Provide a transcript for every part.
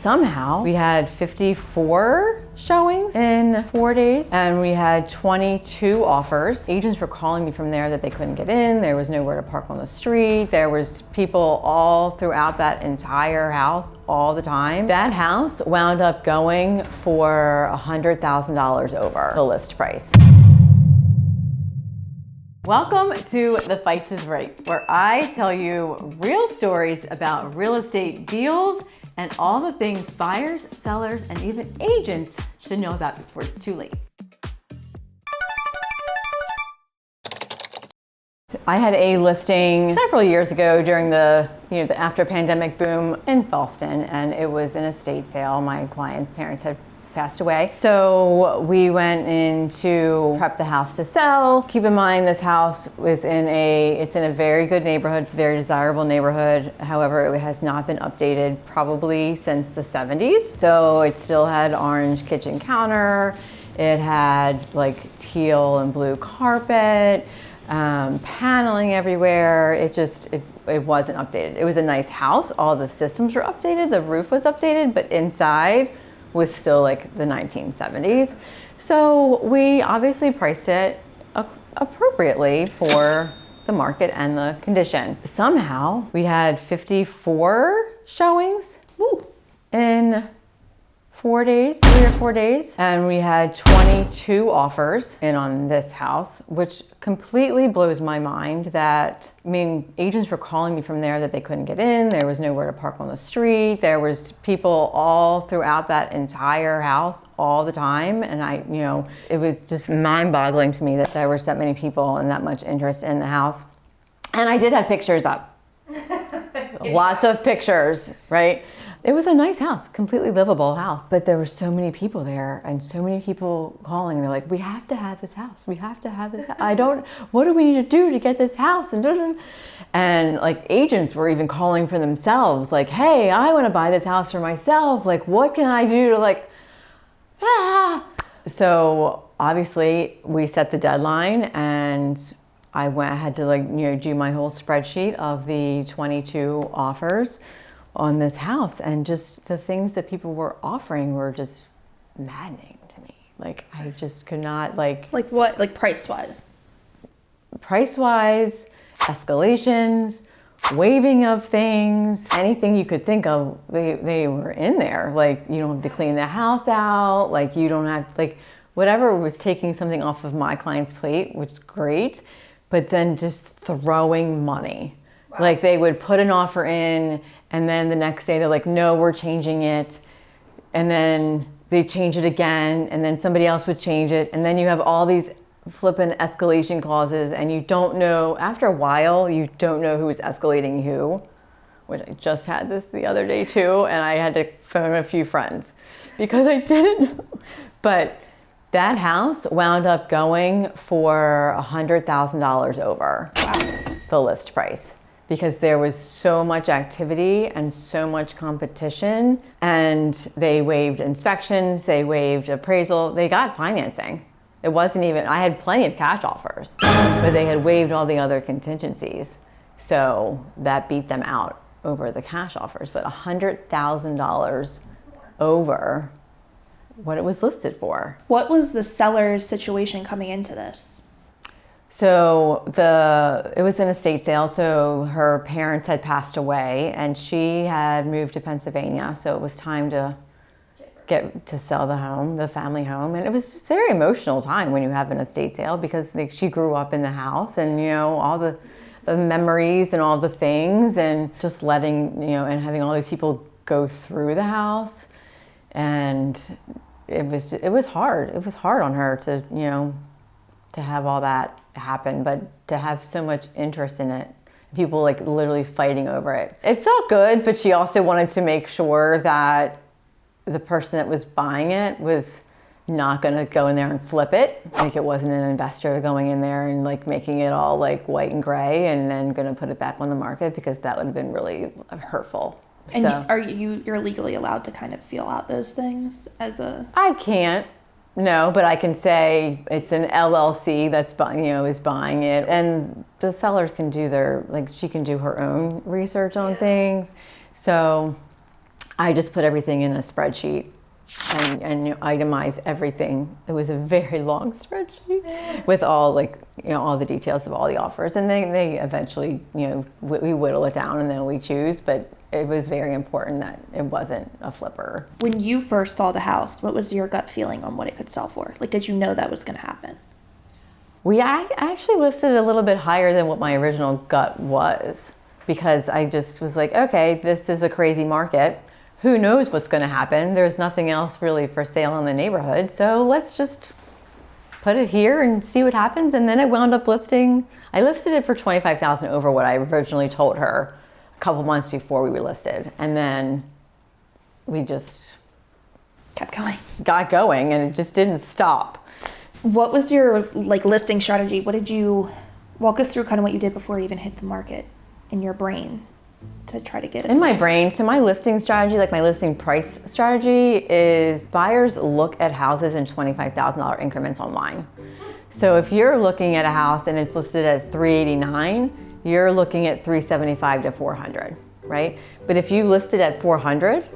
Somehow we had 54 showings in 4 days and we had 22 offers. Agents were calling me from there that they couldn't get in. There was nowhere to park on the street. There was people all throughout that entire house all the time. That house wound up going for $100,000 over the list price. Welcome to the Fitze Is Right, where I tell you real stories about real estate deals and all the things buyers, sellers, and even agents should know about before it's too late. I had a listing several years ago during the after pandemic boom in Fallston, and it was an estate sale. My client's parents had passed away. So we went in to prep the house to sell. Keep in mind, this house was it's in a very good neighborhood. It's a very desirable neighborhood. However, it has not been updated probably since the 70s. So it still had orange kitchen counter. It had like teal and blue carpet, paneling everywhere. It wasn't updated. It was a nice house. All the systems were updated. The roof was updated, but inside was still like the 1970s. So we obviously priced it appropriately for the market and the condition. Somehow we had 54 showings in 4 days, 3 or 4 days. And we had 22 offers in on this house, which completely blows my mind that, agents were calling me from there that they couldn't get in. There was nowhere to park on the street. There was people all throughout that entire house all the time. And it was just mind-boggling to me that there were so many people and that much interest in the house. And I did have pictures up. Lots of pictures, right? It was a nice house, completely livable house, but there were so many people there and so many people calling. They're like, we have to have this house. We have to have this house. What do we need to do to get this house? And like agents were even calling for themselves, like, hey, I want to buy this house for myself. Like, what can I do to So obviously we set the deadline and I had to do my whole spreadsheet of the 22 offers on this house, and just the things that people were offering were just maddening to me. Like, I just could not Like what? Like price-wise? Price-wise, escalations, waiving of things, anything you could think of, they were in there. Like, you don't have to clean the house out, like you don't have, whatever was taking something off of my client's plate, which is great, but then just throwing money. Wow. Like, they would put an offer in, and then the next day they're like, no, we're changing it. And then they change it again, and then somebody else would change it. And then you have all these flippin' escalation clauses, and you don't know, after a while, you don't know who's escalating who, which I just had this the other day too, and I had to phone a few friends because I didn't know. But that house wound up going for $100,000 over the list price, because there was so much activity and so much competition, and they waived inspections, they waived appraisal, they got financing. It wasn't even, I had plenty of cash offers, but they had waived all the other contingencies. So that beat them out over the cash offers, but $100,000 over what it was listed for. What was the seller's situation coming into this? So it was an estate sale, so her parents had passed away and she had moved to Pennsylvania, so it was time to sell the home, the family home. And it was a very emotional time when you have an estate sale, because she grew up in the house, and all the memories and all the things, and just letting, and having all these people go through the house. And it was hard. It was hard on her to have all that happen, but to have so much interest in it, people literally fighting over it. It felt good, but she also wanted to make sure that the person that was buying it was not going to go in there and flip it. Like, it wasn't an investor going in there and making it all white and gray and then going to put it back on the market, because that would have been really hurtful. And you're legally allowed to kind of feel out those things as a... I can't. No, but I can say it's an LLC that's is buying it, and the sellers can do she can do her own research on things. So I just put everything in a spreadsheet and itemize everything. It was a very long spreadsheet with all all the details of all the offers. And they eventually, we whittle it down and then we choose, but it was very important that it wasn't a flipper. When you first saw the house, what was your gut feeling on what it could sell for? Like, did you know that was going to happen? I actually listed a little bit higher than what my original gut was, because I just was like, okay, this is a crazy market. Who knows what's going to happen? There's nothing else really for sale in the neighborhood. So let's just put it here and see what happens. And then I wound up I listed it for $25,000 over what I originally told her a couple months before we were listed. And then we just got going and it just didn't stop. What was your listing strategy? What did you walk us through kind of what you did before it even hit the market in your brain to try to get it? In my brain, so my listing strategy, my listing price strategy is buyers look at houses in $25,000 increments online. So if you're looking at a house and it's listed at $389, you're looking at $375 to $400, right? But if you list it at $400,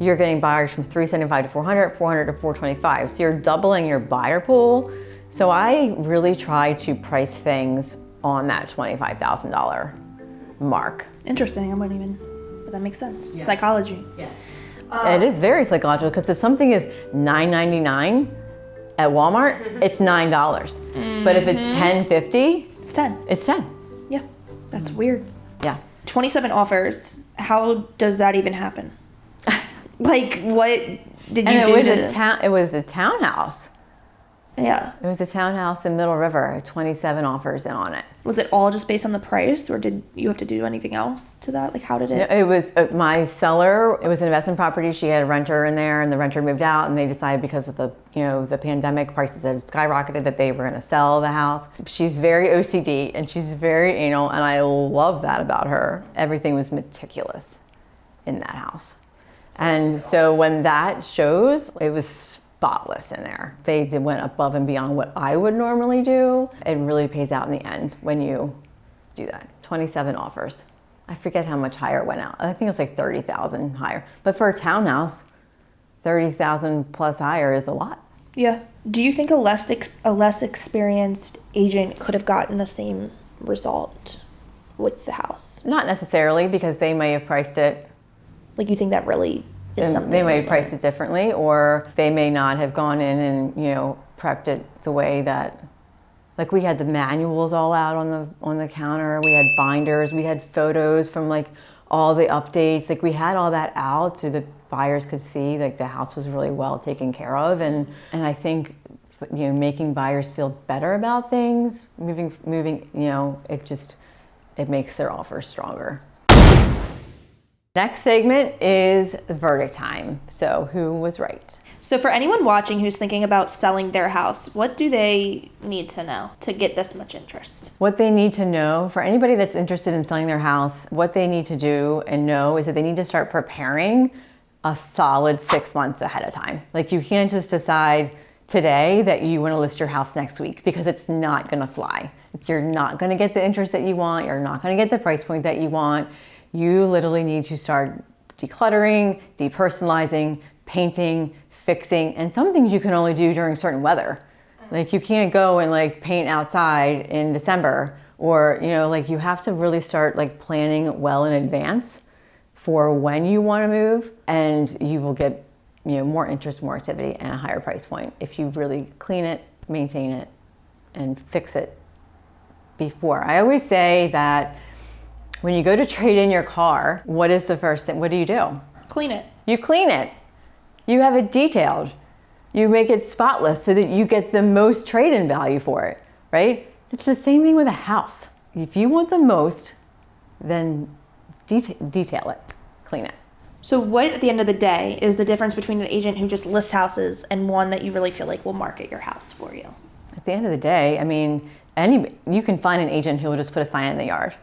you're getting buyers from $375 to $400, $400 to $425. So you're doubling your buyer pool. So I really try to price things on that $25,000 mark. Interesting. But that makes sense. Yeah. Psychology. Yeah. It is very psychological, because if something is $9.99 at Walmart, it's $9. Mm-hmm. But if it's $10.50, it's 10. It's 10. Yeah. That's weird. Yeah. 27 offers. How does that even happen? What did you do? It was a townhouse. Yeah. It was a townhouse in Middle River, 27 offers on it. Was it all just based on the price, or did you have to do anything else to that? How did it? It was my seller. It was an investment property. She had a renter in there, and the renter moved out, and they decided because of the pandemic, prices had skyrocketed, that they were going to sell the house. She's very OCD and she's very anal, and I love that about her. Everything was meticulous in that house. And so when that shows, it was spotless in there. They went above and beyond what I would normally do. It really pays out in the end when you do that. 27 offers. I forget how much higher it went out. I think it was 30,000 higher. But for a townhouse, 30,000 plus higher is a lot. Yeah. Do you think a less experienced agent could have gotten the same result with the house? Not necessarily, because they may have priced it. You think that really is something? They may have priced it differently, or they may not have gone in and prepped it the way that, we had the manuals all out on the counter. We had binders. We had photos from all the updates. We had all that out so the buyers could see the house was really well taken care of. And I think making buyers feel better about things, moving it makes their offers stronger. Next segment is verdict time. So who was right? So for anyone watching who's thinking about selling their house, what do they need to know to get this much interest? What they need to know, for anybody that's interested in selling their house, what they need to do and know is that they need to start preparing a solid 6 months ahead of time. You can't just decide today that you want to list your house next week, because it's not going to fly. You're not going to get the interest that you want. You're not going to get the price point that you want. You literally need to start decluttering, depersonalizing, painting, fixing, and some things you can only do during certain weather. You can't go and paint outside in December, or you have to really start planning well in advance for when you want to move, and you will get more interest, more activity, and a higher price point if you really clean it, maintain it, and fix it before. I always say that when you go to trade in your car, what is the first thing? What do? Clean it. You clean it. You have it detailed. You make it spotless so that you get the most trade-in value for it, right? It's the same thing with a house. If you want the most, then detail it, clean it. So what, at the end of the day, is the difference between an agent who just lists houses and one that you really feel will market your house for you? At the end of the day, you can find an agent who will just put a sign in the yard,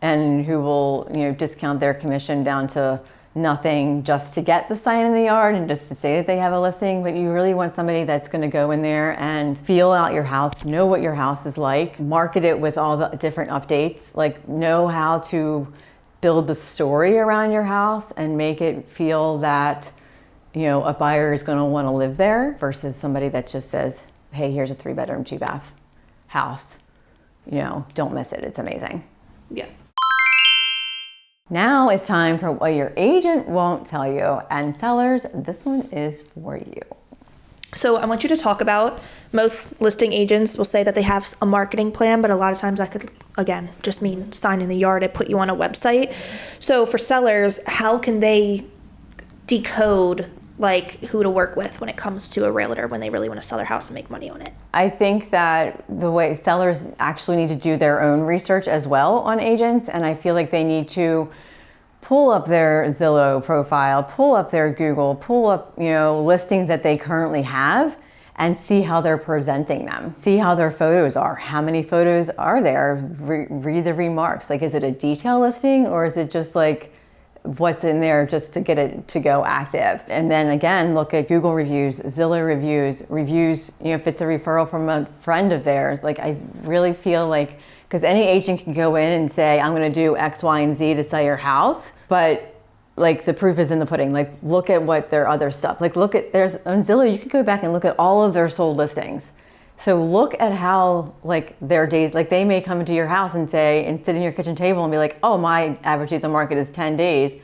and who will discount their commission down to nothing just to get the sign in the yard and just to say that they have a listing. But you really want somebody that's going to go in there and feel out your house, know what your house is like, market it with all the different updates, know how to build the story around your house and make it feel that, a buyer is going to want to live there versus somebody that just says, hey, here's a 3-bedroom, 2-bath house. Don't miss it. It's amazing. Yeah. Now it's time for what your agent won't tell you. And sellers, this one is for you. So I want you to talk about, most listing agents will say that they have a marketing plan, but a lot of times that could, again, just mean sign in the yard and put you on a website. So for sellers, how can they decode who to work with when it comes to a realtor when they really want to sell their house and make money on it? I think that the way sellers actually need to do their own research as well on agents, and I feel like they need to pull up their Zillow profile, pull up their Google, pull up, listings that they currently have and see how they're presenting them. See how their photos are. How many photos are there? Read the remarks. Is it a detail listing or is it just what's in there just to get it to go active? And then again, look at Google reviews, Zillow reviews, if it's a referral from a friend of theirs. I really feel because any agent can go in and say, I'm going to do X, Y, and Z to sell your house. But the proof is in the pudding. Look at what their other stuff. There's on Zillow, you can go back and look at all of their sold listings. So look at how their days, they may come to your house and say, and sit in your kitchen table and be like, oh, my average days on market is 10 days.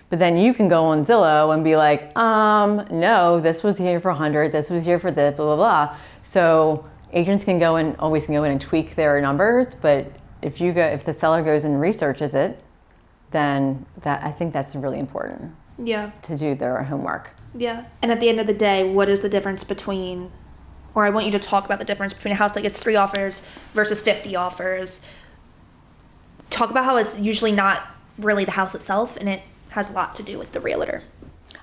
But then you can go on Zillow and be like, no, this was here for 100. This was here for this, blah, blah, blah. So agents always can go in and tweak their numbers, but if the seller goes and researches it, then I think that's really important. Yeah. To do their homework. Yeah. And at the end of the day, what is the difference between, or I want you to talk about the difference between a house that gets 3 offers versus 50 offers. Talk about how it's usually not really the house itself, and it has a lot to do with the realtor.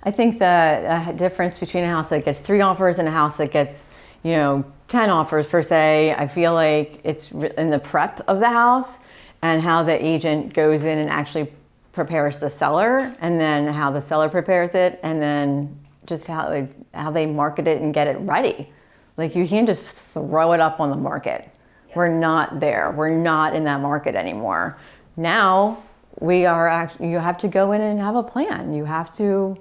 I think the difference between a house that gets 3 offers and a house that gets 10 offers per se, I feel like it's in the prep of the house and how the agent goes in and actually prepares the seller, and then how the seller prepares it, and then just how they market it and get it ready. You can't just throw it up on the market. Yeah. We're not there. We're not in that market anymore. Now you have to go in and have a plan. You have to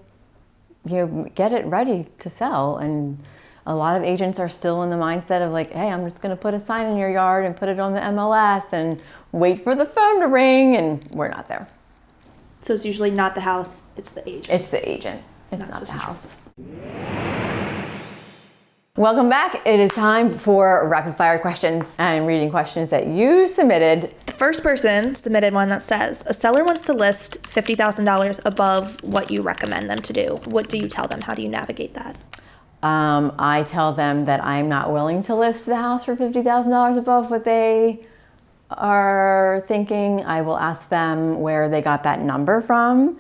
get it ready to sell. And a lot of agents are still in the mindset of hey, I'm just going to put a sign in your yard and put it on the MLS and wait for the phone to ring, and we're not there. So it's usually not the house, it's the agent. It's the agent. It's not the house. Welcome back. It is time for rapid fire questions. I'm reading questions that you submitted. The first person submitted one that says, a seller wants to list $50,000 above what you recommend them to do. What do you tell them? How do you navigate that? I tell them that I'm not willing to list the house for $50,000 above what they are thinking. I will ask them where they got that number from,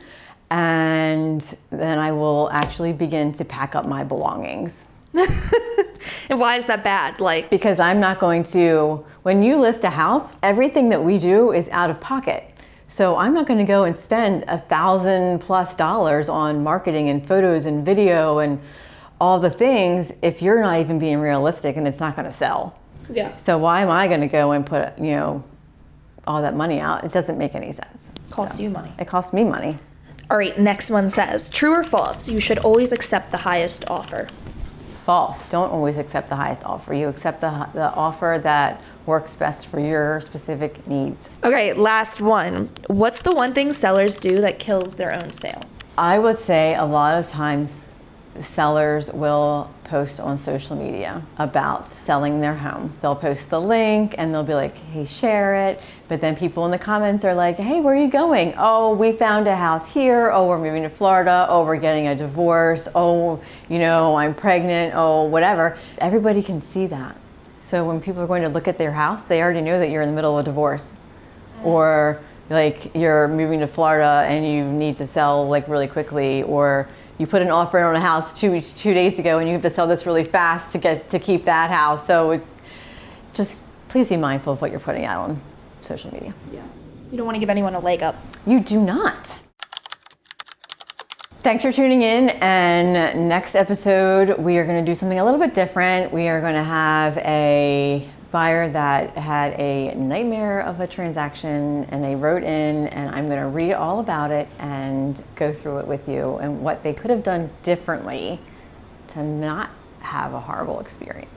and then I will actually begin to pack up my belongings. And why is that bad? Because I'm not going to, when you list a house, everything that we do is out of pocket. So I'm not going to go and spend $1,000+ on marketing and photos and video and all the things if you're not even being realistic and it's not going to sell. Yeah. So why am I going to go and put, all that money out? It doesn't make any sense. Costs you money. It costs me money. All right, next one says, true or false, you should always accept the highest offer. False. Don't always accept the highest offer. You accept the offer that works best for your specific needs. Okay, last one. What's the one thing sellers do that kills their own sale? I would say a lot of times sellers will post on social media about selling their home. They'll post the link and they'll be like, hey, share it. But then people in the comments are like, hey, where are you going? Oh, we found a house here. Oh, we're moving to Florida. Oh, we're getting a divorce. Oh, I'm pregnant. Oh, whatever. Everybody can see that. So when people are going to look at their house, they already know that you're in the middle of a divorce. Or you're moving to Florida and you need to sell really quickly, or you put an offer in on a house two days ago and you have to sell this really fast to keep that house. So just please be mindful of what you're putting out on social media. Yeah. You don't want to give anyone a leg up. You do not. Thanks for tuning in, and next episode we are going to do something a little bit different. We are going to have a buyer that had a nightmare of a transaction, and they wrote in, and I'm going to read all about it and go through it with you and what they could have done differently to not have a horrible experience.